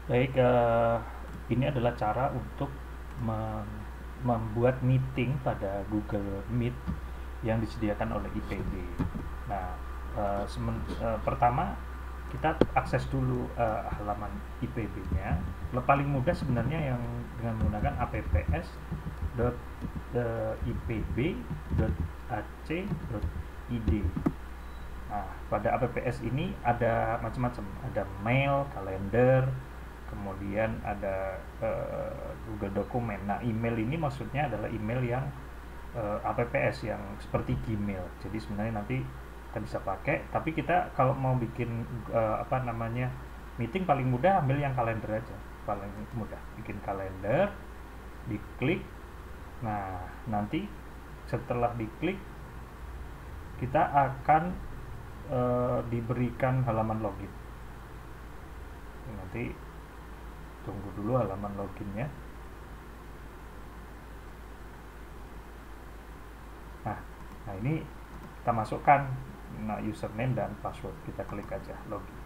Baik, ini adalah cara untuk membuat meeting pada Google Meet yang disediakan oleh IPB. Nah, pertama kita akses dulu halaman IPB-nya. Paling mudah sebenarnya yang dengan menggunakan apps.ipb.ac.id. Nah, pada apps ini ada macam-macam, ada mail, kalender, kemudian ada Google Dokumen. Nah, email ini maksudnya adalah email yang apps yang seperti Gmail. Jadi sebenarnya nanti kita bisa pakai, tapi kita kalau mau bikin meeting paling mudah ambil yang kalender aja. Paling mudah bikin kalender, diklik. Nah, nanti setelah diklik kita akan diberikan halaman login. Nanti tunggu dulu halaman loginnya. Nah, ini kita masukkan username dan password. Kita klik aja login.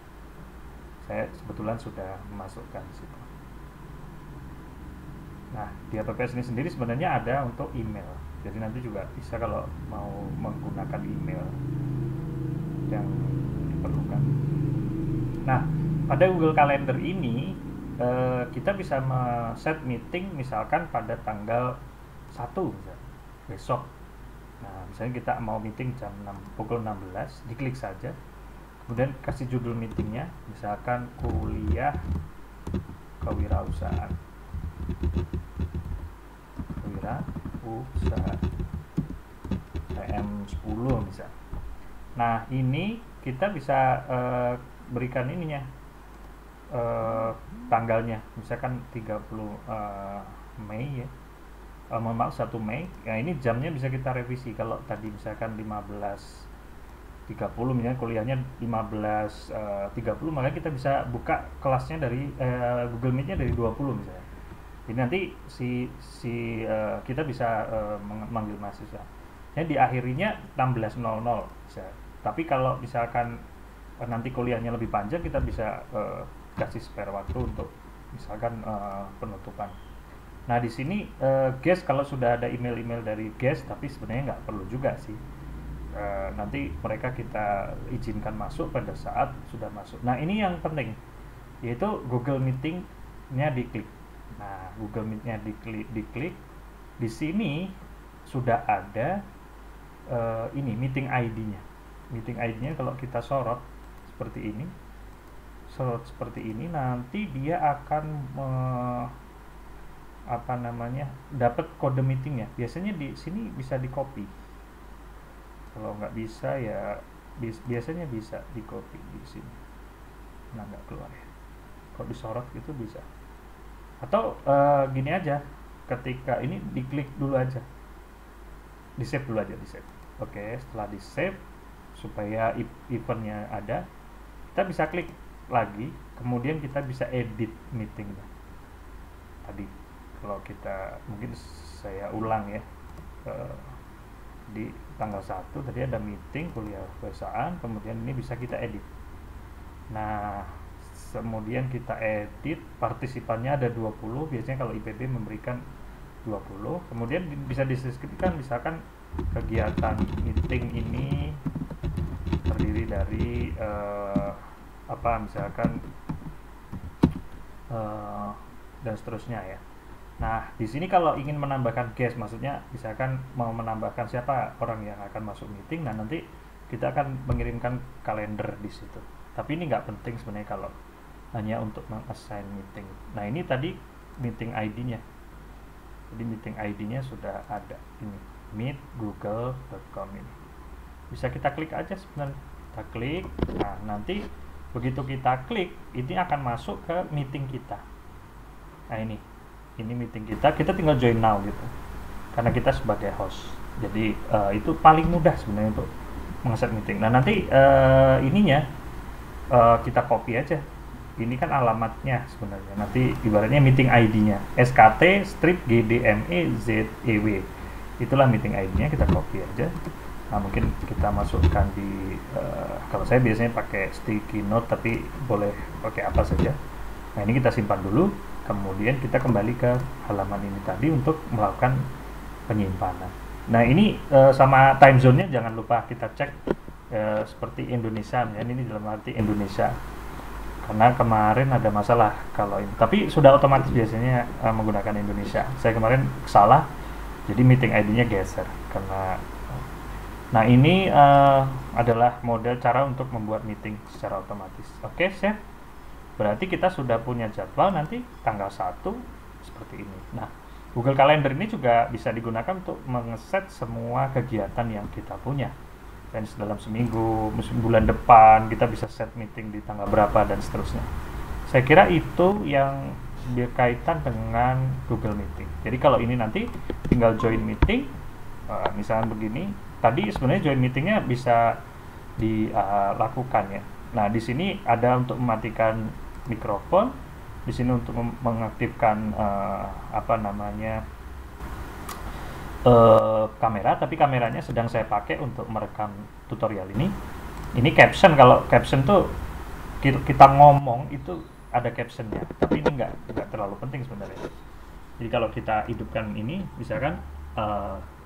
Saya kebetulan sudah memasukkan di situ. Nah, di apps ini sendiri sebenarnya ada untuk email. Jadi nanti juga bisa kalau mau menggunakan email yang diperlukan. Nah, pada Google Calendar ini kita bisa set meeting misalkan pada tanggal 1 misalnya, besok. Nah, misalnya kita mau meeting pukul 16, diklik saja. Kemudian kasih judul meetingnya, misalkan kuliah kewirausahaan. Kewirausahaan PM10 misalnya. Nah, ini kita bisa berikan ininya, tanggalnya, misalkan 30 Mei ya. Mohon maaf 1 Mei. Ya, ini jamnya bisa kita revisi. Kalau tadi misalkan 15.30 misalnya kuliahnya 15.30, maka kita bisa buka kelasnya dari Google Meet-nya dari 20 misalnya. Jadi nanti kita bisa memanggil mahasiswa. Ya, diakhirinya 16.00 bisa. Tapi kalau misalkan nanti kuliahnya lebih panjang, kita bisa kasih spare waktu untuk misalkan penutupan. Nah, di sini guest, kalau sudah ada email-email dari guest, tapi sebenarnya nggak perlu juga sih. Nanti mereka kita izinkan masuk pada saat sudah masuk. Nah, ini yang penting, yaitu Google Meeting-nya diklik. Nah, Google Meet-nya diklik. Di sini sudah ada ini meeting ID-nya. Meeting ID-nya kalau kita sorot seperti ini, nanti dia akan dapat kode meetingnya. Biasanya di sini bisa di copy. Kalau nggak bisa ya biasanya bisa di copy di sini. Nah, nggak keluar ya. Kalau disorot gitu bisa. Atau gini aja, ketika ini diklik dulu aja, di save dulu aja, di save. Oke, setelah di save supaya eventnya ada, kita bisa klik lagi, kemudian kita bisa edit meetingnya. Tadi kalau kita, mungkin saya ulang ya, di tanggal 1 tadi ada meeting kuliah kewirausahaan, kemudian ini bisa kita edit. Nah, kemudian kita edit, partisipannya ada 20, biasanya kalau IPB memberikan 20. Kemudian bisa disisipkan, misalkan kegiatan meeting ini terdiri dari misalkan dan seterusnya ya. Nah, di sini kalau ingin menambahkan guest, maksudnya misalkan mau menambahkan siapa orang yang akan masuk meeting, nah nanti kita akan mengirimkan kalender di situ. Tapi ini nggak penting sebenarnya kalau hanya untuk meng-assign meeting. Nah, ini tadi meeting ID-nya. Jadi meeting ID-nya sudah ada ini, meetgoogle.com ini. Bisa kita klik aja sebenarnya. Kita klik. Nah, nanti begitu kita klik, ini akan masuk ke meeting kita. Nah, ini meeting kita tinggal join now gitu, karena kita sebagai host. Jadi itu paling mudah sebenarnya untuk mengset meeting. Nah, nanti ininya kita copy aja. Ini kan alamatnya sebenarnya. Nanti ibaratnya meeting ID-nya SKT strip GDMEZEW. Itulah meeting ID-nya, kita copy aja. Nah, mungkin kita masukkan di kalau saya biasanya pakai sticky note, tapi boleh pakai apa saja. Nah, ini kita simpan dulu, kemudian kita kembali ke halaman ini tadi untuk melakukan penyimpanan. Nah, ini sama time zone-nya jangan lupa kita cek seperti Indonesia, ya. Ini dalam arti Indonesia. Karena kemarin ada masalah kalau ini, tapi sudah otomatis biasanya menggunakan Indonesia. Saya kemarin salah, jadi meeting ID-nya geser karena. Nah, ini adalah model cara untuk membuat meeting secara otomatis. Oke, save. Berarti kita sudah punya jadwal nanti tanggal 1 seperti ini. Nah, Google Calendar ini juga bisa digunakan untuk mengeset semua kegiatan yang kita punya. Dan dalam seminggu, bulan depan kita bisa set meeting di tanggal berapa dan seterusnya. Saya kira itu yang berkaitan dengan Google Meeting. Jadi kalau ini nanti tinggal join meeting, misalnya begini. Tadi sebenarnya join meetingnya bisa dilakukan ya. Nah, di sini ada untuk mematikan mikrofon, di sini untuk mengaktifkan kamera, tapi kameranya sedang saya pakai untuk merekam tutorial ini. Ini caption, kalau caption tuh kita ngomong itu ada captionnya, tapi ini nggak terlalu penting sebenarnya. Jadi kalau kita hidupkan ini, misalkan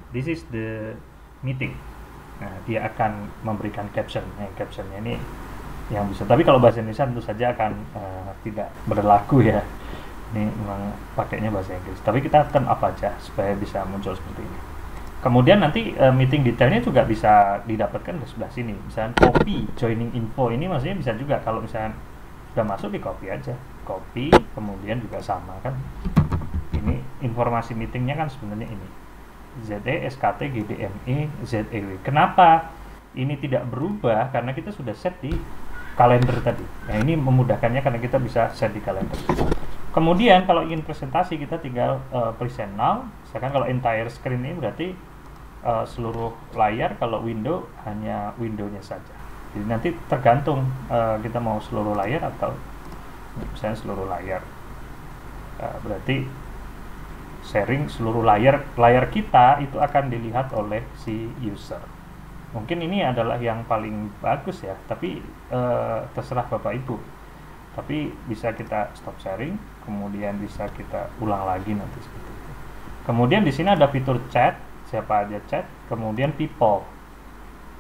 this is the meeting, nah dia akan memberikan caption. Nah, captionnya ini yang bisa, tapi kalau bahasa Indonesia tentu saja akan tidak berlaku ya. Ini memang pakainya bahasa Inggris, tapi kita turn up aja supaya bisa muncul seperti ini. Kemudian nanti meeting detailnya juga bisa didapatkan di sebelah sini. Misalnya copy joining info, ini maksudnya bisa juga kalau misalnya sudah masuk di copy aja, copy, kemudian juga sama kan. Ini informasi meetingnya kan sebenarnya ini ZE, SKT, GDME, ZEW. Kenapa ini tidak berubah? Karena kita sudah set di kalender tadi. Nah, ini memudahkannya karena kita bisa set di kalender. Kemudian kalau ingin presentasi kita tinggal present now. Misalkan kalau entire screen ini berarti seluruh layar, kalau window hanya windownya saja. Jadi nanti tergantung kita mau seluruh layar atau misalnya seluruh layar. Berarti sharing seluruh layar kita itu akan dilihat oleh si user. Mungkin ini adalah yang paling bagus ya, tapi terserah Bapak Ibu. Tapi bisa kita stop sharing, kemudian bisa kita ulang lagi nanti seperti itu. Kemudian di sini ada fitur chat, siapa aja chat, kemudian people.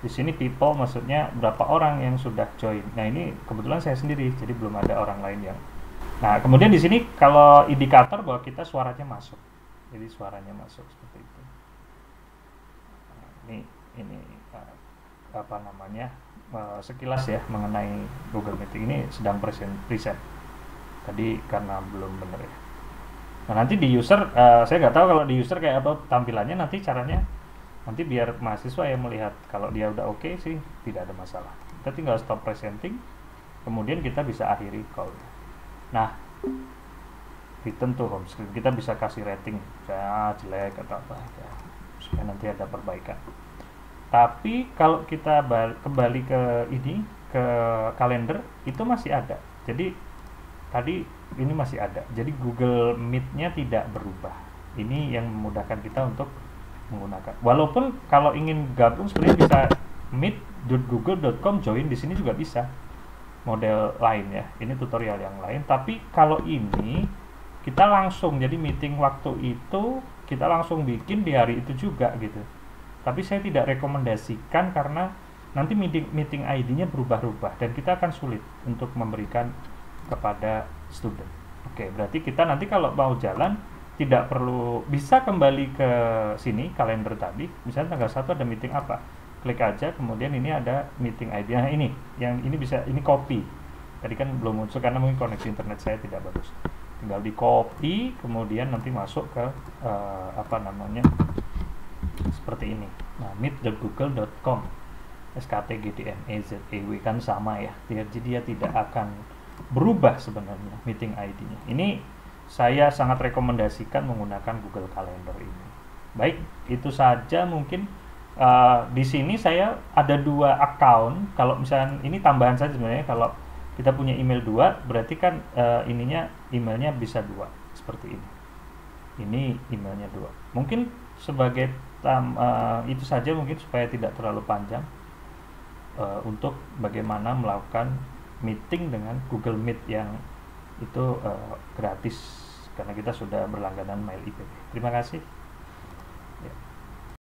Di sini people maksudnya berapa orang yang sudah join. Nah, ini kebetulan saya sendiri, jadi belum ada orang lain yang. Nah, kemudian di sini kalau indikator bahwa kita suaranya masuk. Jadi suaranya masuk seperti itu. Nah, ini apa namanya? Sekilas ya mengenai Google Meeting ini sedang preset tadi karena belum benar ya. Nah, nanti di user saya nggak tahu kalau di user kayak apa tampilannya, nanti caranya nanti biar mahasiswa yang melihat. Kalau dia udah oke sih tidak ada masalah, kita tinggal stop presenting, kemudian kita bisa akhiri call. Nah, return to home screen, kita bisa kasih rating saya jelek atau apa ya, supaya nanti ada perbaikan. Tapi kalau kita kembali ke ini, ke kalender, itu masih ada. Jadi tadi ini masih ada. Jadi Google Meet-nya tidak berubah. Ini yang memudahkan kita untuk menggunakan. Walaupun kalau ingin gabung sebenarnya bisa meet.google.com join, di sini juga bisa. Model lain ya. Ini tutorial yang lain. Tapi kalau ini kita langsung, jadi meeting waktu itu kita langsung bikin di hari itu juga gitu. Tapi saya tidak rekomendasikan karena nanti meeting ID-nya berubah-ubah dan kita akan sulit untuk memberikan kepada student. Oke, berarti kita nanti kalau mau jalan tidak perlu, bisa kembali ke sini kalender tadi. Misalnya tanggal 1 ada meeting apa? Klik aja, kemudian ini ada meeting ID. Nah, ini yang ini bisa, ini copy. Tadi kan belum muncul karena mungkin koneksi internet saya tidak bagus. Tinggal di copy, kemudian nanti masuk ke seperti ini. Nah, meet.google.com SKT GDME ZEW kan sama ya. Jadi dia tidak akan berubah sebenarnya meeting ID-nya. Ini saya sangat rekomendasikan menggunakan Google Calendar ini. Baik, itu saja mungkin. Di sini saya ada 2 account. Kalau misalnya ini tambahan saja sebenarnya, kalau kita punya email 2 berarti kan emailnya bisa 2 seperti ini. Ini emailnya 2. Mungkin sebagai itu saja mungkin supaya tidak terlalu panjang untuk bagaimana melakukan meeting dengan Google Meet yang itu gratis karena kita sudah berlangganan Mail IPB. Terima kasih.